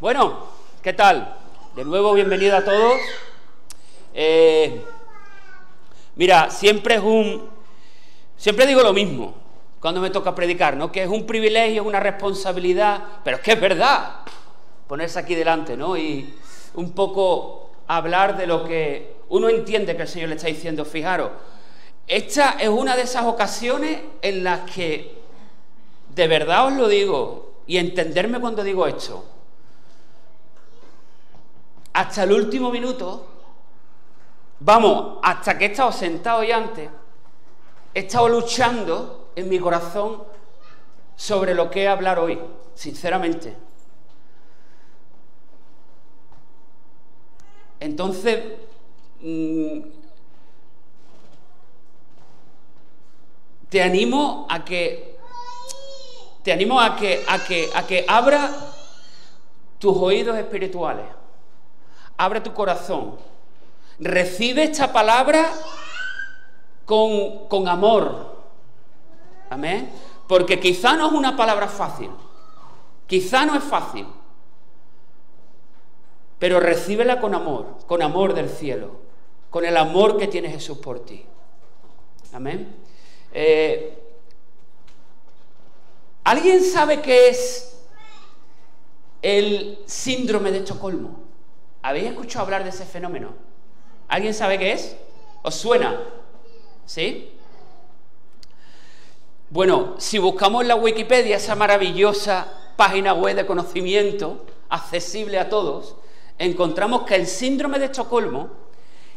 Bueno, ¿qué tal? De nuevo, bienvenido a todos. Mira, siempre digo lo mismo cuando me toca predicar, ¿no? Que es un privilegio, una responsabilidad, pero es que es verdad ponerse aquí delante, ¿no? Y un poco hablar de lo que uno entiende que el Señor le está diciendo. Fijaros, esta es una de esas ocasiones en las que, de verdad os lo digo, y entenderme cuando digo esto, hasta el último minuto, vamos, hasta que he estado sentado y antes, he estado luchando en mi corazón sobre lo que hablar hoy, sinceramente. Entonces, te animo a que abra tus oídos espirituales, abre tu corazón, recibe esta palabra con amor, amén, porque quizá no es una palabra fácil, quizá no es fácil, pero recíbela con amor del cielo, con el amor que tiene Jesús por ti, amén. ¿Alguien sabe qué es el síndrome de Estocolmo? ¿Habéis escuchado hablar de ese fenómeno? ¿Alguien sabe qué es? ¿Os suena? ¿Sí? Bueno, si buscamos en la Wikipedia, esa maravillosa página web de conocimiento accesible a todos, encontramos que el síndrome de Estocolmo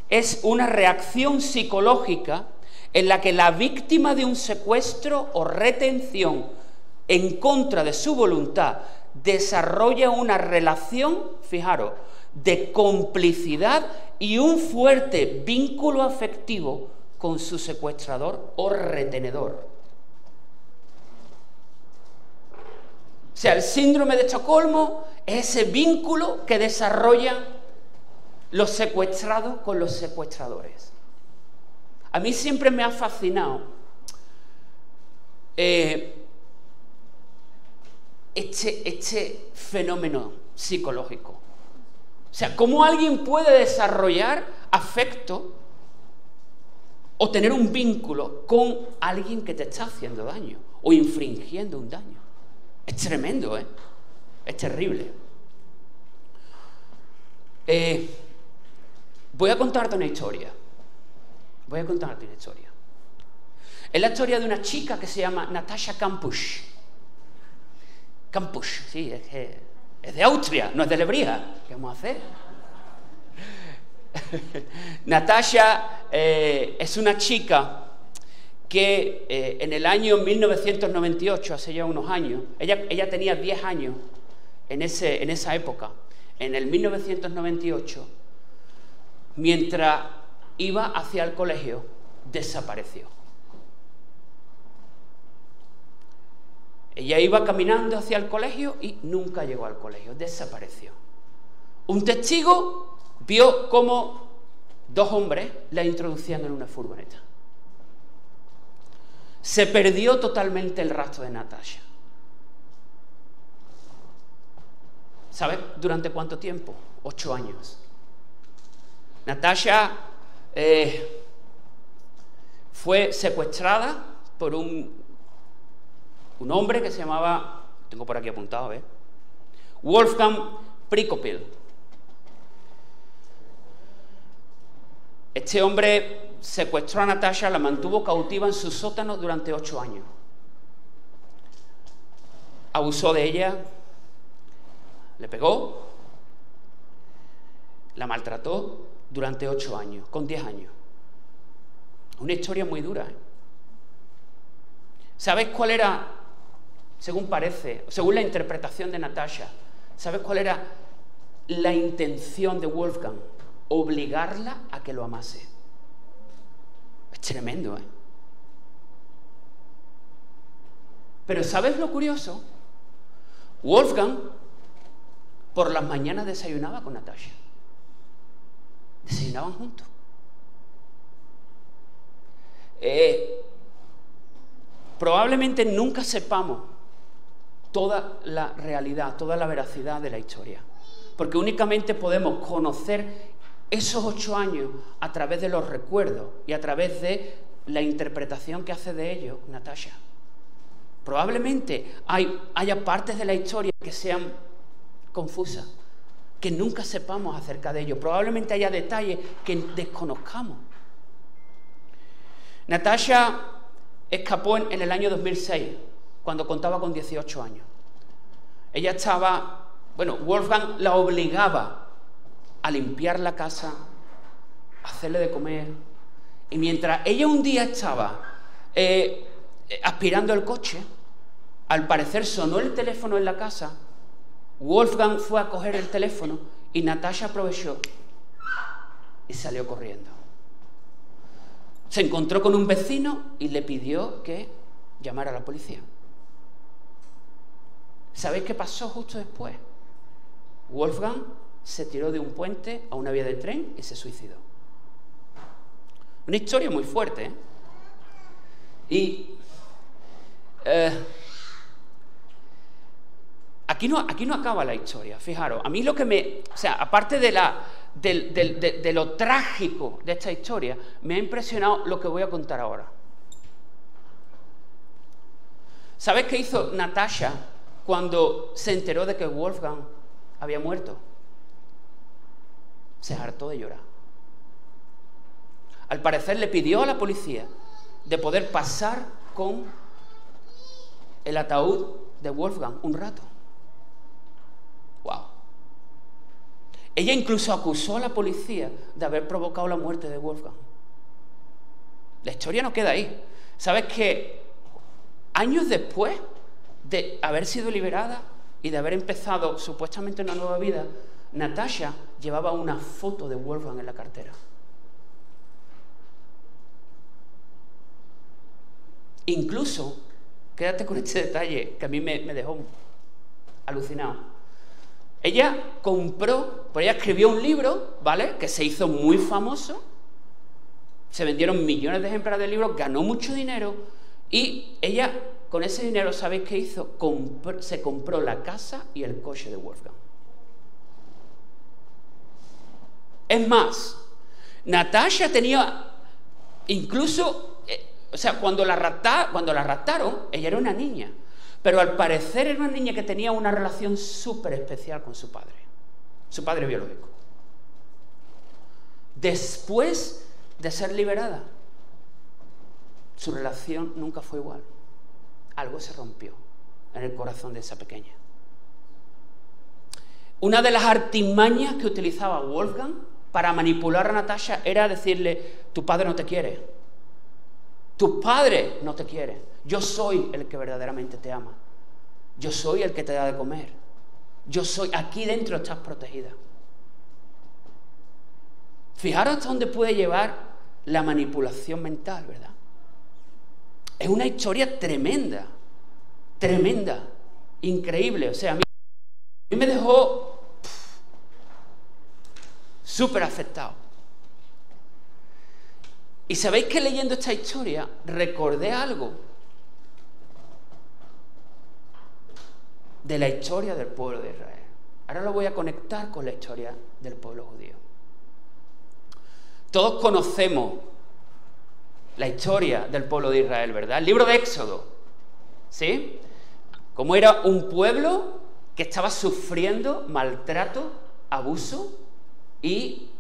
es una reacción psicológica en la que la víctima de un secuestro o retención en contra de su voluntad desarrolla una relación, fijaros, de complicidad y un fuerte vínculo afectivo con su secuestrador o retenedor. O sea, el síndrome de Estocolmo es ese vínculo que desarrollan los secuestrados con los secuestradores. A mí siempre me ha fascinado este fenómeno psicológico. O sea, cómo alguien puede desarrollar afecto o tener un vínculo con alguien que te está haciendo daño o infringiendo un daño. Es tremendo, ¿eh? Es terrible. Voy a contarte una historia. Es la historia de una chica que se llama Natasha Kampusch. Kampusch, sí, es de Austria, no es de Lebrija. ¿Qué vamos a hacer? Natasha es una chica que en el año 1998, hace ya unos años, ella tenía 10 años en esa época, en el 1998, mientras iba hacia el colegio, desapareció. Ella iba caminando hacia el colegio y nunca llegó al colegio, desapareció. Un testigo vio cómo 2 hombres la introducían en una furgoneta. Se perdió totalmente el rastro de Natasha. ¿Sabes durante cuánto tiempo? 8 años. Natasha fue secuestrada por un hombre que se llamaba, tengo por aquí apuntado, Wolfgang Prokopil. Este hombre secuestró a Natasha, la mantuvo cautiva en su sótano durante 8 años. Abusó de ella, le pegó, la maltrató durante 8 años, con 10 años. Una historia muy dura, ¿eh? ¿Sabes cuál era, según parece, según la interpretación de Natasha, ¿sabes cuál era la intención de Wolfgang? Obligarla a que lo amase. Es tremendo, ¿eh? Pero ¿sabes lo curioso? Wolfgang por las mañanas desayunaba con Natasha. Desayunaban juntos. Probablemente nunca sepamos toda la realidad, toda la veracidad de la historia. porque únicamente podemos conocer esos 8 años a través de los recuerdos y a través de la interpretación que hace de ellos Natasha. Probablemente haya partes de la historia que sean confusas, que nunca sepamos acerca de ellos. Probablemente haya detalles que desconozcamos. Natasha escapó en el año 2006, cuando contaba con 18 años. Ella estaba, Wolfgang la obligaba a limpiar la casa, a hacerle de comer, y mientras ella un día estaba aspirando el coche, al parecer sonó el teléfono en la casa. Wolfgang fue a coger el teléfono y Natasha aprovechó y salió corriendo. Se encontró con un vecino y le pidió que llamara a la policía. ¿Sabéis qué pasó justo después? Wolfgang se tiró de un puente a una vía de tren y se suicidó. Una historia muy fuerte, ¿eh? Y aquí no acaba la historia, fijaros. A mí lo que aparte de lo trágico de esta historia, me ha impresionado lo que voy a contar ahora. ¿Sabes qué hizo Natasha cuando se enteró de que Wolfgang había muerto? Se hartó de llorar. Al parecer le pidió a la policía de poder pasar con el ataúd de Wolfgang un rato. ¡Wow! Ella incluso acusó a la policía de haber provocado la muerte de Wolfgang. La historia no queda ahí. ¿Sabes que años después de haber sido liberada y de haber empezado supuestamente una nueva vida, Natasha llevaba una foto de Wolfgang en la cartera? Incluso, quédate con este detalle que a mí me dejó alucinado. Ella escribió un libro, ¿vale?, que se hizo muy famoso, se vendieron millones de ejemplares del libro, ganó mucho dinero, y ella, con ese dinero, ¿sabéis qué hizo? Se compró la casa y el coche de Wolfgang. Es más, Natasha tenía incluso... cuando la raptaron, ella era una niña, pero al parecer era una niña que tenía una relación súper especial con su padre biológico. Después de ser liberada, su relación nunca fue igual. Algo se rompió en el corazón de esa pequeña. Una de las artimañas que utilizaba Wolfgang para manipular a Natasha era decirle: tu padre no te quiere. Tu padre no te quiere. Yo soy el que verdaderamente te ama. Yo soy el que te da de comer. Aquí dentro estás protegida. Fijaros hasta dónde puede llevar la manipulación mental, ¿verdad? Es una historia tremenda, increíble. A mí me dejó súper afectado. Y sabéis que leyendo esta historia recordé algo de la historia del pueblo de Israel. Ahora lo voy a conectar con la historia del pueblo judío. Todos conocemos la historia del pueblo de Israel, ¿verdad? El libro de Éxodo, ¿sí? Cómo era un pueblo que estaba sufriendo maltrato, abuso y...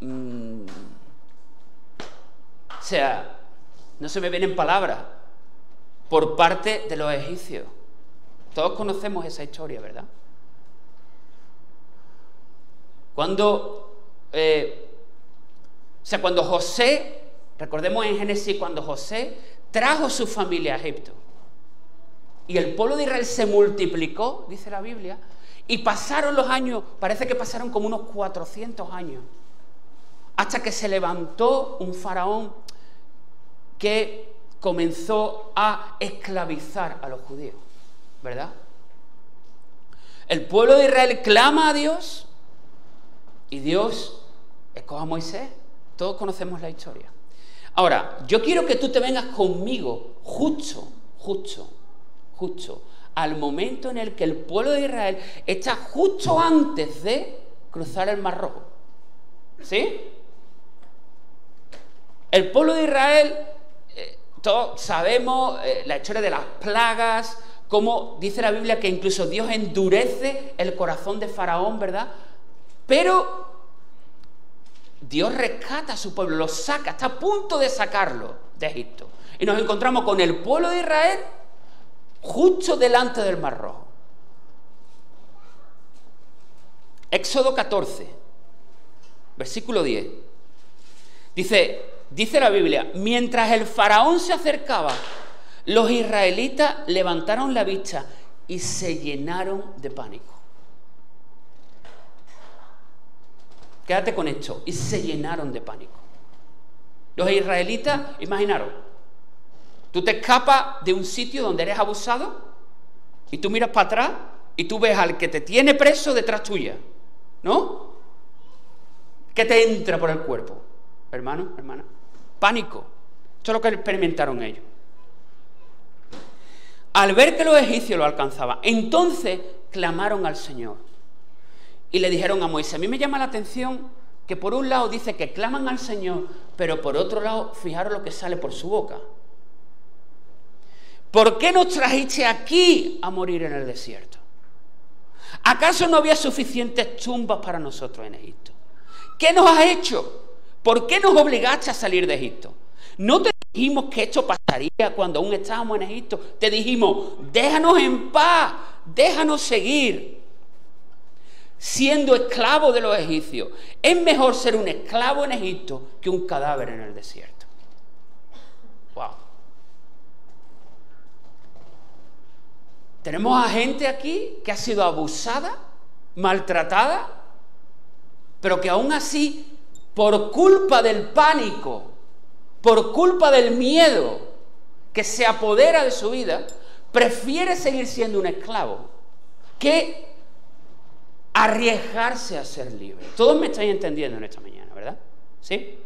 no se me vienen palabras, por parte de los egipcios. Todos conocemos esa historia, ¿verdad? Cuando José, recordemos en Génesis, cuando José trajo su familia a Egipto y el pueblo de Israel se multiplicó, dice la Biblia, y pasaron los años, parece que pasaron como unos 400 años, hasta que se levantó un faraón que comenzó a esclavizar a los judíos, ¿verdad? El pueblo de Israel clama a Dios y Dios escoge a Moisés. Todos conocemos la historia. Ahora, yo quiero que tú te vengas conmigo justo al momento en el que el pueblo de Israel está justo antes de cruzar el Mar Rojo. ¿Sí? El pueblo de Israel, todos sabemos la historia de las plagas, cómo dice la Biblia que incluso Dios endurece el corazón de Faraón, ¿verdad? Pero Dios rescata a su pueblo, lo saca, está a punto de sacarlo de Egipto. Y nos encontramos con el pueblo de Israel justo delante del Mar Rojo. Éxodo 14, versículo 10. Dice la Biblia, mientras el faraón se acercaba, los israelitas levantaron la vista y se llenaron de pánico. Quédate con esto, y se llenaron de pánico. Los israelitas, imaginaros, tú te escapas de un sitio donde eres abusado y tú miras para atrás y tú ves al que te tiene preso detrás tuya, ¿no? Que te entra por el cuerpo. Hermano, hermana, pánico. Esto es lo que experimentaron ellos. Al ver que los egipcios lo alcanzaban, entonces clamaron al Señor y le dijeron a Moisés. A mí me llama la atención que por un lado dice que claman al Señor, pero por otro lado, fijaros lo que sale por su boca. ¿Por qué nos trajiste aquí a morir en el desierto? ¿Acaso no había suficientes tumbas para nosotros en Egipto? ¿Qué nos has hecho? ¿Por qué nos obligaste a salir de Egipto? ¿No te dijimos que esto pasaría cuando aún estábamos en Egipto? Te dijimos, déjanos en paz, déjanos seguir siendo esclavos de los egipcios. Es mejor ser un esclavo en Egipto que un cadáver en el desierto. Wow. Tenemos a gente aquí que ha sido abusada, maltratada, pero que aún así, por culpa del pánico, por culpa del miedo que se apodera de su vida, prefiere seguir siendo un esclavo que arriesgarse a ser libre. Todos me estáis entendiendo en esta mañana, ¿verdad? ¿Sí?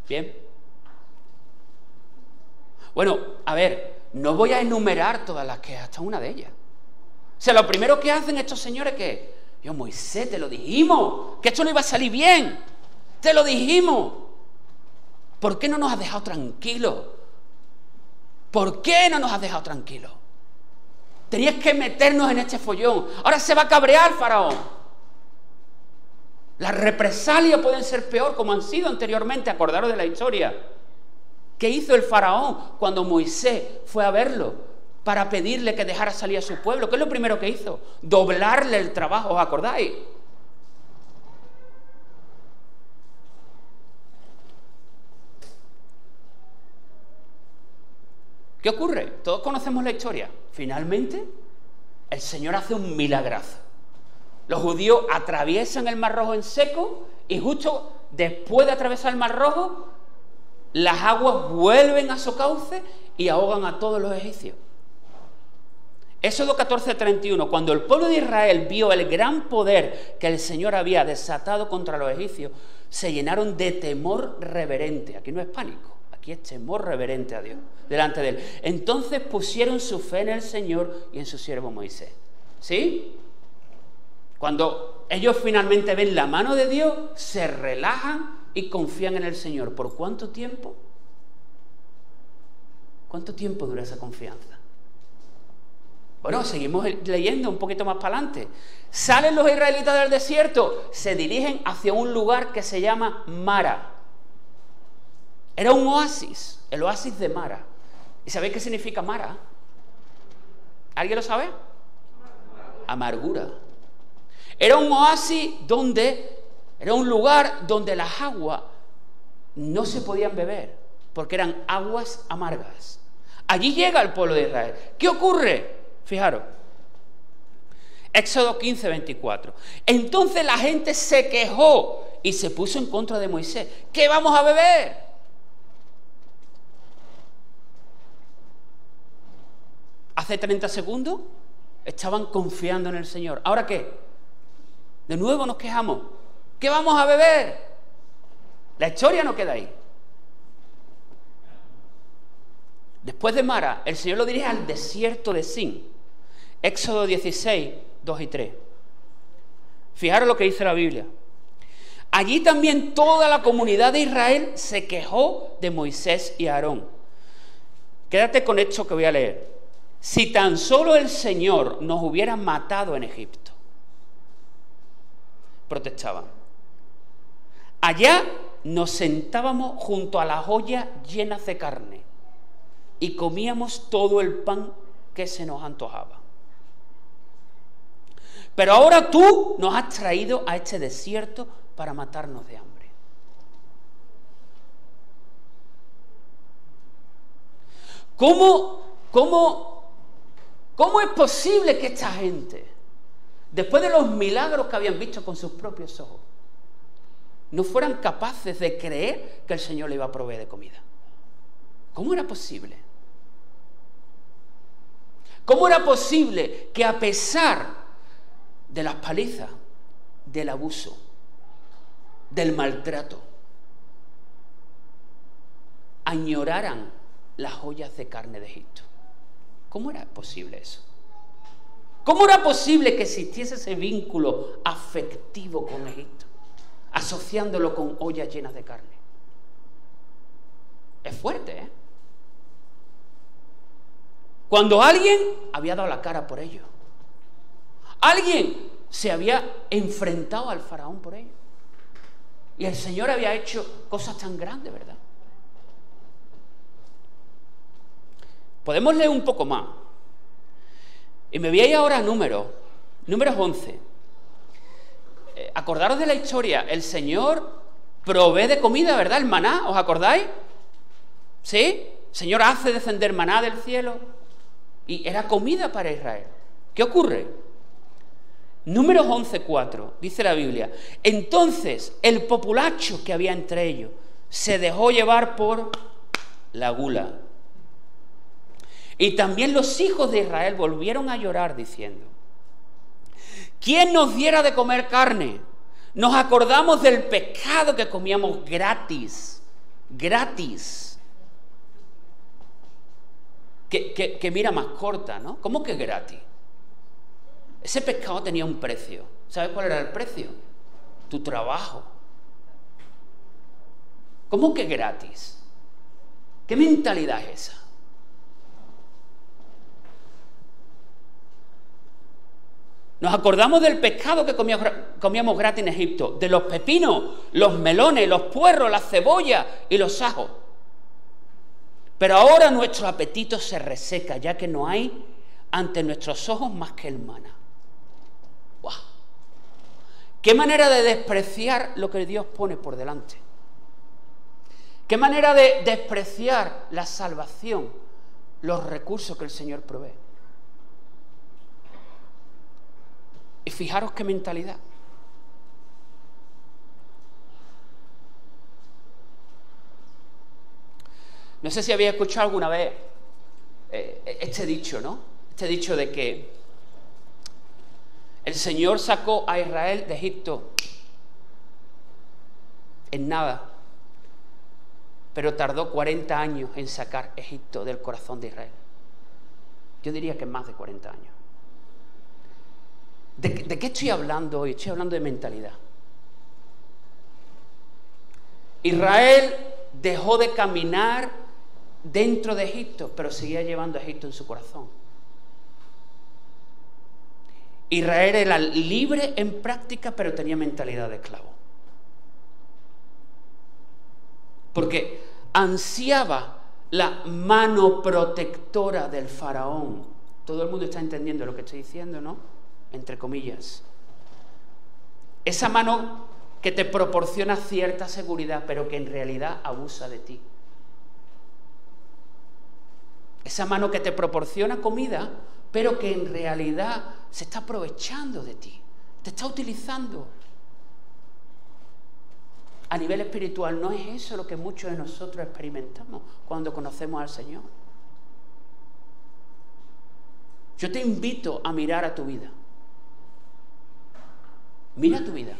Bien. Bueno, a ver, no voy a enumerar todas las quejas, hasta una de ellas. O sea, lo primero que hacen estos señores que, Dios, Moisés, te lo dijimos, que esto no iba a salir bien, te lo dijimos. ¿Por qué no nos has dejado tranquilos? ¿Por qué no nos has dejado tranquilos? Tenías que meternos en este follón. Ahora se va a cabrear Faraón. Las represalias pueden ser peor, como han sido anteriormente. Acordaros de la historia. ¿Qué hizo el Faraón cuando Moisés fue a verlo para pedirle que dejara salir a su pueblo? ¿Qué es lo primero que hizo? Doblarle el trabajo, ¿os acordáis? ¿Qué ocurre? Todos conocemos la historia. Finalmente, el Señor hace un milagrazo. Los judíos atraviesan el Mar Rojo en seco y justo después de atravesar el Mar Rojo, las aguas vuelven a su cauce y ahogan a todos los egipcios. Éxodo 14:31, cuando el pueblo de Israel vio el gran poder que el Señor había desatado contra los egipcios, se llenaron de temor reverente. Aquí no es pánico. Aquí es temor reverente a Dios, delante de Él. Entonces pusieron su fe en el Señor y en su siervo Moisés. ¿Sí? Cuando ellos finalmente ven la mano de Dios, se relajan y confían en el Señor. ¿Por cuánto tiempo? ¿Cuánto tiempo dura esa confianza? Bueno, seguimos leyendo un poquito más para adelante. Salen los israelitas del desierto, se dirigen hacia un lugar que se llama Mara. Era un oasis, el oasis de Mara. ¿Y sabéis qué significa Mara? ¿Alguien lo sabe? Amargura. Era un oasis era un lugar donde las aguas no se podían beber, porque eran aguas amargas. Allí llega el pueblo de Israel. ¿Qué ocurre? Fijaros. Éxodo 15:24. Entonces la gente se quejó y se puso en contra de Moisés. ¿Qué vamos a beber? Hace 30 segundos estaban confiando en el Señor. ¿Ahora qué? De nuevo nos quejamos. ¿Qué vamos a beber? La historia no queda ahí. Después de Mara, el Señor lo dirige al desierto de Sin. Éxodo 16, 2 y 3. Fijaros lo que dice la Biblia. Allí también toda la comunidad de Israel se quejó de Moisés y Aarón. Quédate con esto que voy a leer. Si tan solo el Señor nos hubiera matado en Egipto, protestaban. Allá nos sentábamos junto a las ollas llenas de carne y comíamos todo el pan que se nos antojaba. Pero ahora tú nos has traído a este desierto para matarnos de hambre. ¿Cómo es posible que esta gente, después de los milagros que habían visto con sus propios ojos, no fueran capaces de creer que el Señor le iba a proveer de comida? ¿Cómo era posible? ¿Cómo era posible que a pesar de las palizas, del abuso, del maltrato, añoraran las ollas de carne de Egipto? ¿Cómo era posible eso? ¿Cómo era posible que existiese ese vínculo afectivo con Egipto, asociándolo con ollas llenas de carne? Es fuerte, ¿eh? Cuando alguien había dado la cara por ello, alguien se había enfrentado al faraón por ello, y el Señor había hecho cosas tan grandes, ¿verdad? Podemos leer un poco más. Y me voy a ir ahora a Números 11. Acordaros de la historia. El Señor provee de comida, ¿verdad? El maná, ¿os acordáis? ¿Sí? El Señor hace descender maná del cielo. Y era comida para Israel. ¿Qué ocurre? Números 11:4, dice la Biblia. Entonces el populacho que había entre ellos se dejó llevar por la gula. Y también los hijos de Israel volvieron a llorar diciendo: ¿quién nos diera de comer carne? Nos acordamos del pescado que comíamos gratis. Que mira más corta, ¿no? ¿Cómo que gratis? Ese pescado tenía un precio. ¿Sabes cuál era el precio? Tu trabajo. ¿Cómo que gratis? ¿Qué mentalidad es esa? Nos acordamos del pescado que comíamos gratis en Egipto, de los pepinos, los melones, los puerros, las cebollas y los ajos. Pero ahora nuestro apetito se reseca, ya que no hay ante nuestros ojos más que el maná. ¡Wow! ¡Qué manera de despreciar lo que Dios pone por delante! ¡Qué manera de despreciar la salvación, los recursos que el Señor provee! Y fijaros qué mentalidad. No sé si habéis escuchado alguna vez este dicho, ¿no? Este dicho de que el Señor sacó a Israel de Egipto en nada, pero tardó 40 años en sacar Egipto del corazón de Israel. Yo diría que más de 40 años. ¿De qué estoy hablando hoy? Estoy hablando de mentalidad. Israel dejó de caminar dentro de Egipto, pero seguía llevando a Egipto en su corazón. Israel era libre en práctica, pero tenía mentalidad de esclavo. Porque ansiaba la mano protectora del faraón. Todo el mundo está entendiendo lo que estoy diciendo, ¿no? Entre comillas. Esa mano que te proporciona cierta seguridad, pero que en realidad abusa de ti. Esa mano que te proporciona comida, pero que en realidad se está aprovechando de ti, te está utilizando. A nivel espiritual, ¿no es eso lo que muchos de nosotros experimentamos cuando conocemos al Señor? Yo te invito a mirar a tu vida. Mira tu vida.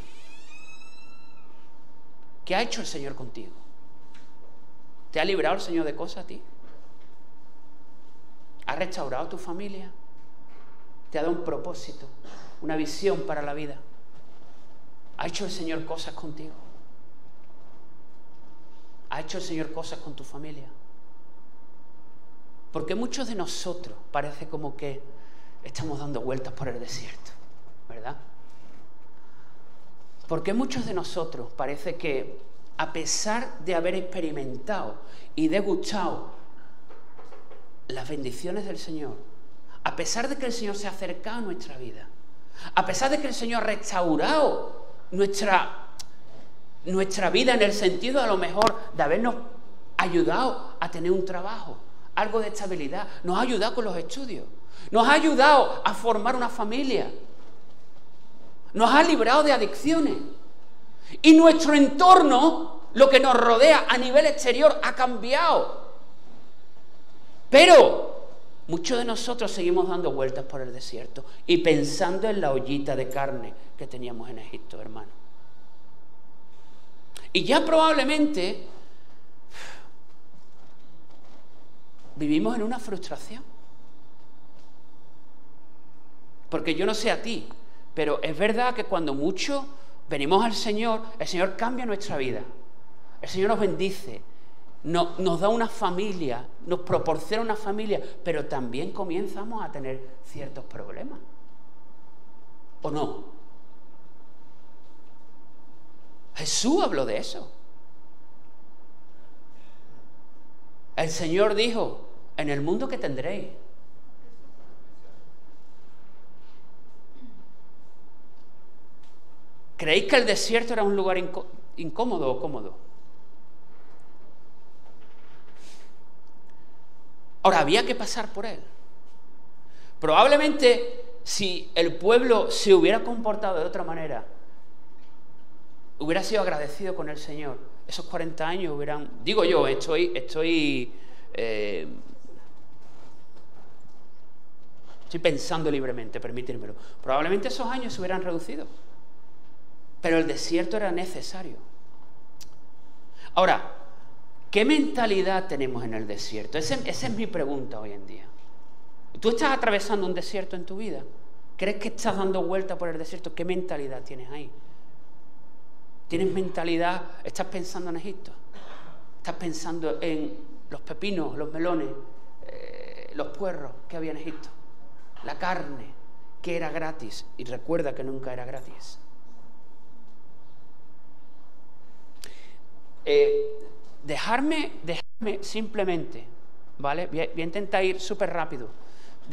¿Qué ha hecho el Señor contigo? ¿Te ha librado el Señor de cosas a ti? ¿Ha restaurado tu familia? ¿Te ha dado un propósito, una visión para la vida? ¿Ha hecho el Señor cosas contigo? ¿Ha hecho el Señor cosas con tu familia? Porque muchos de nosotros parece como que estamos dando vueltas por el desierto, ¿verdad? Porque muchos de nosotros parece que, a pesar de haber experimentado y degustado las bendiciones del Señor, a pesar de que el Señor se ha acercado a nuestra vida, a pesar de que el Señor ha restaurado nuestra vida en el sentido a lo mejor de habernos ayudado a tener un trabajo, algo de estabilidad, nos ha ayudado con los estudios, nos ha ayudado a formar una familia, nos ha librado de adicciones. Y nuestro entorno, lo que nos rodea a nivel exterior, ha cambiado. Pero muchos de nosotros seguimos dando vueltas por el desierto y pensando en la ollita de carne que teníamos en Egipto, hermano. Y ya probablemente vivimos en una frustración. Porque yo no sé a ti, pero es verdad que cuando mucho venimos al Señor, el Señor cambia nuestra vida. El Señor nos bendice, nos da una familia, nos proporciona una familia, pero también comenzamos a tener ciertos problemas. ¿O no? Jesús habló de eso. El Señor dijo, en el mundo que tendréis. ¿Creéis que el desierto era un lugar incómodo o cómodo? Ahora, había que pasar por él. Probablemente, si el pueblo se hubiera comportado de otra manera, hubiera sido agradecido con el Señor, esos 40 años hubieran... Digo yo, estoy pensando libremente, permítírmelo. Probablemente esos años se hubieran reducido. Pero el desierto era necesario. Ahora, ¿qué mentalidad tenemos en el desierto? Esa es mi pregunta hoy en día. ¿Tú estás atravesando un desierto en tu vida? ¿Crees que estás dando vuelta por el desierto? ¿Qué mentalidad tienes ahí? ¿Tienes mentalidad? ¿Estás pensando en Egipto? ¿Estás pensando en los pepinos, los melones, los puerros que había en Egipto? La carne, que era gratis. Y recuerda que nunca era gratis. Dejarme simplemente, ¿vale? Voy a intentar ir súper rápido.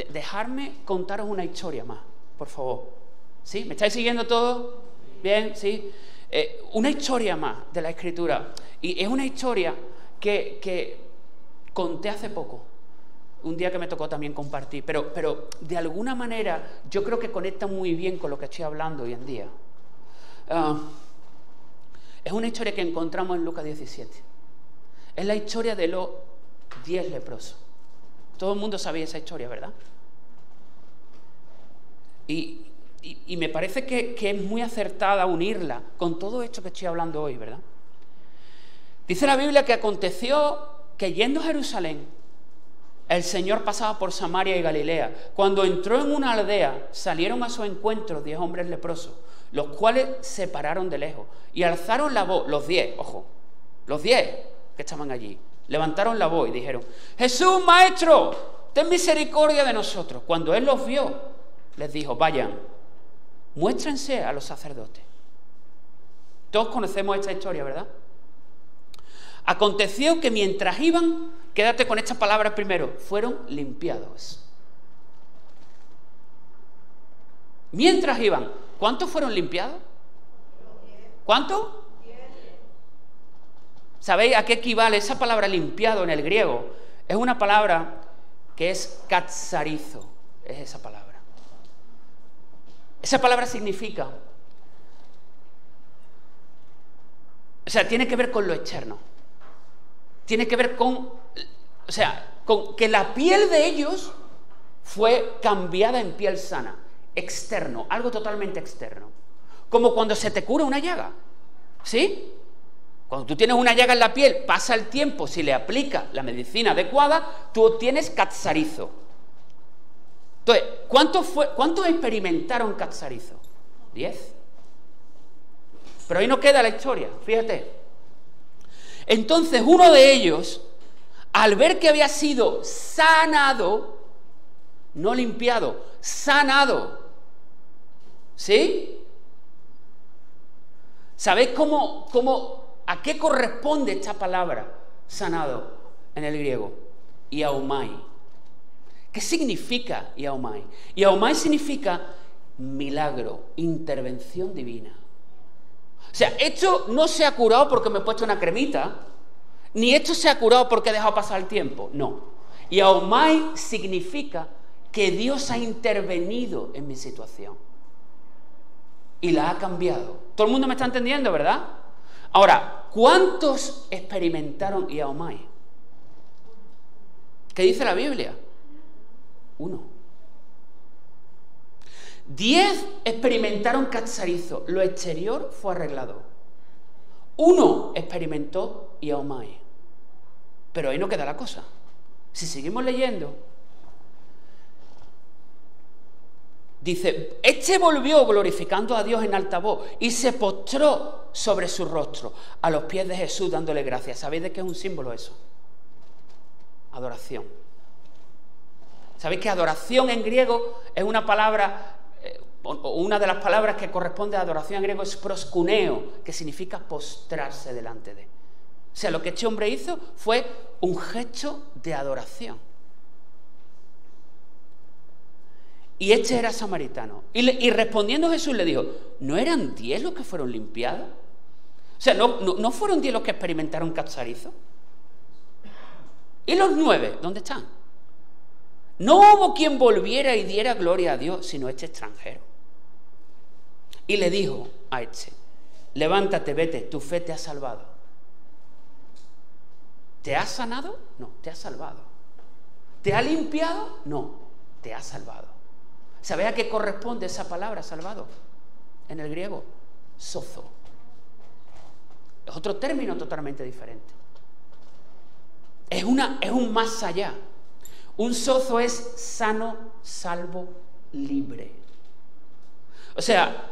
Dejarme contaros una historia más, por favor. ¿Sí? ¿Me estáis siguiendo todo? ¿Bien? ¿Sí? Una historia más de la Escritura. Y es una historia que conté hace poco. Un día que me tocó también compartir. Pero de alguna manera yo creo que conecta muy bien con lo que estoy hablando hoy en día. Es una historia que encontramos en Lucas 17. Es la historia de los 10 leprosos. Todo el mundo sabía esa historia, ¿verdad? Y me parece que es muy acertada unirla con todo esto que estoy hablando hoy, ¿verdad? Dice la Biblia que aconteció que yendo a Jerusalén, el Señor pasaba por Samaria y Galilea. Cuando entró en una aldea, salieron a su encuentro 10 hombres leprosos, los cuales se pararon de lejos y alzaron la voz, los 10, ojo, los 10 que estaban allí, levantaron la voz y dijeron: Jesús, Maestro, ten misericordia de nosotros. Cuando Él los vio, les dijo: vayan, muéstrense a los sacerdotes. Todos conocemos esta historia, ¿verdad? Aconteció que mientras iban, quédate con estas palabras primero, fueron limpiados. Mientras iban, ¿cuántos fueron limpiados? ¿Cuántos? ¿Sabéis a qué equivale esa palabra limpiado en el griego? Es una palabra que es katsarizo, es esa palabra. Esa palabra significa, o sea, tiene que ver con lo externo. Tiene que ver con que la piel de ellos fue cambiada en piel sana, externo, algo totalmente externo. Como cuando se te cura una llaga, ¿sí? Cuando tú tienes una llaga en la piel, pasa el tiempo, si le aplicas la medicina adecuada, tú obtienes katsarizo. Entonces, ¿cuántos experimentaron katsarizo? 10. Pero ahí no queda la historia, fíjate. Entonces uno de ellos, al ver que había sido sanado, no limpiado, sanado, ¿sí? ¿Sabéis a qué corresponde esta palabra, sanado, en el griego? Iaumai. ¿Qué significa iaumai? Iaumai significa milagro, intervención divina. O sea, esto no se ha curado porque me he puesto una cremita, ni esto se ha curado porque he dejado pasar el tiempo, no. Iaumai significa que Dios ha intervenido en mi situación y la ha cambiado. Todo el mundo me está entendiendo, ¿verdad? Ahora, ¿cuántos experimentaron iaumai? ¿Qué dice la Biblia? 1. 10 experimentaron catsarizo, lo exterior fue arreglado. 1 experimentó iaumai. Pero ahí no queda la cosa. Si seguimos leyendo, dice, este volvió glorificando a Dios en alta voz y se postró sobre su rostro a los pies de Jesús dándole gracias. ¿Sabéis de qué es un símbolo eso? Adoración. ¿Sabéis que adoración en griego es una palabra, o una de las palabras que corresponde a adoración en griego es proskuneo, que significa postrarse delante de? O sea, lo que este hombre hizo fue un gesto de adoración. Y este era samaritano. Y respondiendo Jesús le dijo, ¿no eran 10 los que fueron limpiados? O sea, ¿no fueron 10 los que experimentaron catsarizo? ¿Y los 9? ¿Dónde están? No hubo quien volviera y diera gloria a Dios, sino este extranjero. Y le dijo a este, levántate, vete, tu fe te ha salvado. ¿Te ha sanado? No, te ha salvado. ¿Te ha limpiado? No, te ha salvado. ¿Sabéis a qué corresponde esa palabra, salvado? En el griego, sozo. Es otro término totalmente diferente. Es un más allá. Un sozo es sano, salvo, libre. O sea,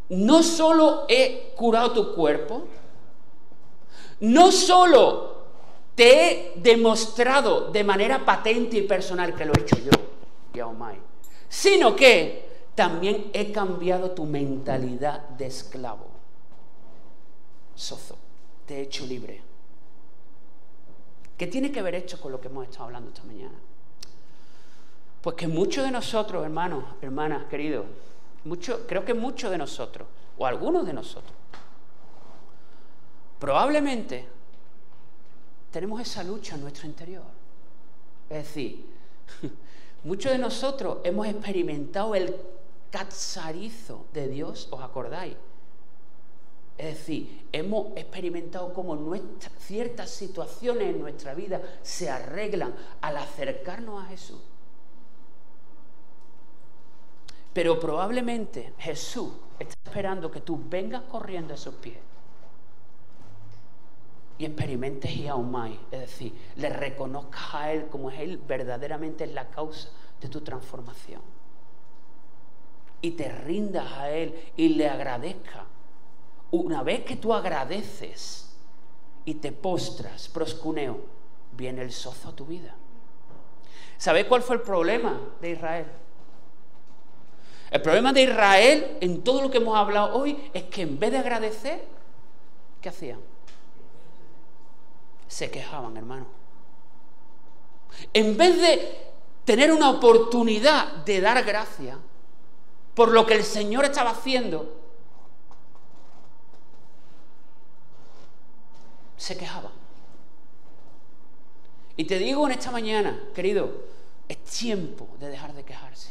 no solo he curado tu cuerpo, no solo te he demostrado de manera patente y personal que lo he hecho yo, iaumai, sino que también he cambiado tu mentalidad de esclavo. Sozo, te he hecho libre. ¿Qué tiene que ver esto con lo que hemos estado hablando esta mañana? Pues que muchos de nosotros, hermanos, hermanas, queridos, creo que muchos de nosotros, o algunos de nosotros, probablemente tenemos esa lucha en nuestro interior. Es decir, muchos de nosotros hemos experimentado el catsarizo de Dios, ¿os acordáis? Es decir, hemos experimentado cómo ciertas situaciones en nuestra vida se arreglan al acercarnos a Jesús. Pero probablemente Jesús está esperando que tú vengas corriendo a sus pies y experimentes iaumai, es decir, le reconozcas a Él como es Él verdaderamente es la causa de tu transformación. Y te rindas a Él y le agradezcas. Una vez que tú agradeces y te postras, proscuneo, viene el sozo a tu vida. ¿Sabéis cuál fue el problema de Israel? El problema de Israel en todo lo que hemos hablado hoy es que en vez de agradecer, ¿qué hacían? Se quejaban, hermano. En vez de tener una oportunidad de dar gracias por lo que el Señor estaba haciendo, se quejaban. Y te digo en esta mañana, querido, es tiempo de dejar de quejarse.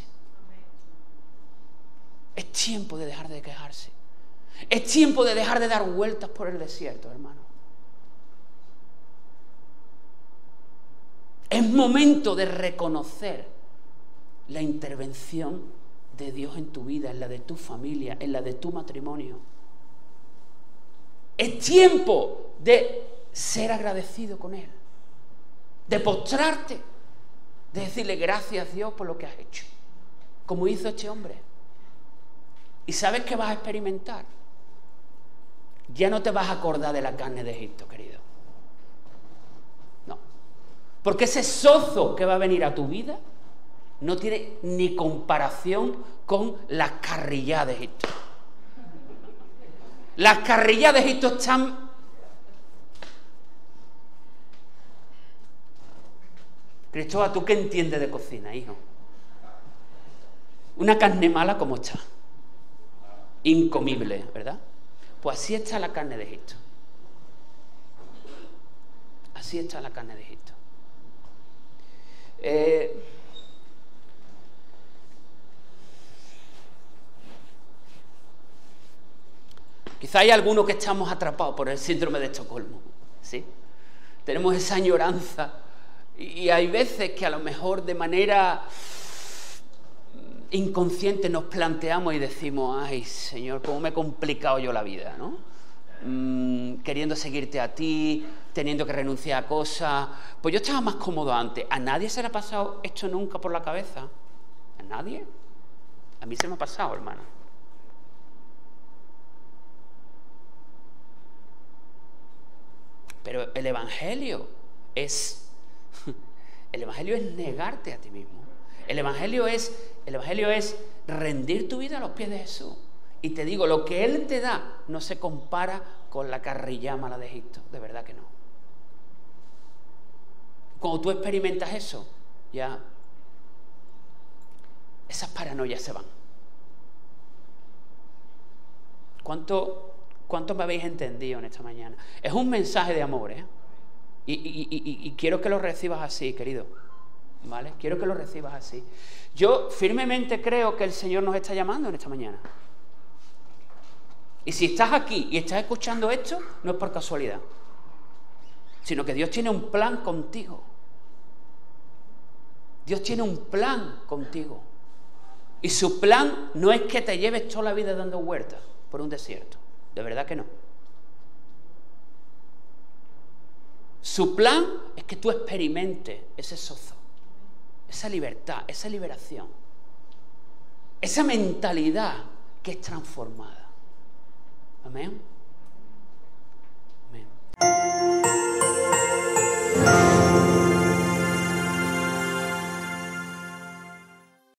Es tiempo de dejar de quejarse. Es tiempo de dejar de dar vueltas por el desierto, hermano. Es momento de reconocer la intervención de Dios en tu vida, en la de tu familia, en la de tu matrimonio. Es tiempo de ser agradecido con Él, de postrarte, de decirle gracias a Dios por lo que has hecho, como hizo este hombre. ¿Y sabes qué vas a experimentar? Ya no te vas a acordar de la carne de Egipto, querido. Porque ese sozo que va a venir a tu vida no tiene ni comparación con las carrilladas de Egipto. Las carrilladas de Egipto están... Cristóbal, ¿tú qué entiendes de cocina, hijo? Una carne mala, ¿cómo está? Incomible, ¿verdad? Pues así está la carne de Egipto. Así está la carne de Egipto. Quizá hay algunos que estamos atrapados por el síndrome de Estocolmo, ¿sí? Tenemos esa añoranza y hay veces que a lo mejor de manera inconsciente nos planteamos y decimos, ay, Señor, cómo me he complicado yo la vida, ¿no? Queriendo seguirte a ti, teniendo que renunciar a cosas. Pues yo estaba más cómodo antes. ¿A nadie se le ha pasado esto nunca por la cabeza? ¿A nadie? A mí se me ha pasado, hermano. Pero el Evangelio es negarte a ti mismo. El Evangelio es rendir tu vida a los pies de Jesús. Y te digo, lo que Él te da no se compara con la carrilla mala de Egipto. De verdad que no. Cuando tú experimentas eso, ya esas paranoias se van. ¿Cuánto me habéis entendido en esta mañana? Es un mensaje de amor, ¿eh? Y quiero que lo recibas así, querido. ¿Vale? Quiero que lo recibas así. Yo firmemente creo que el Señor nos está llamando en esta mañana. Y si estás aquí y estás escuchando esto, no es por casualidad, sino que Dios tiene un plan contigo. Dios tiene un plan contigo. Y su plan no es que te lleves toda la vida dando vueltas por un desierto. De verdad que no. Su plan es que tú experimentes ese sozo, esa libertad, esa liberación, esa mentalidad que es transformada. Amén.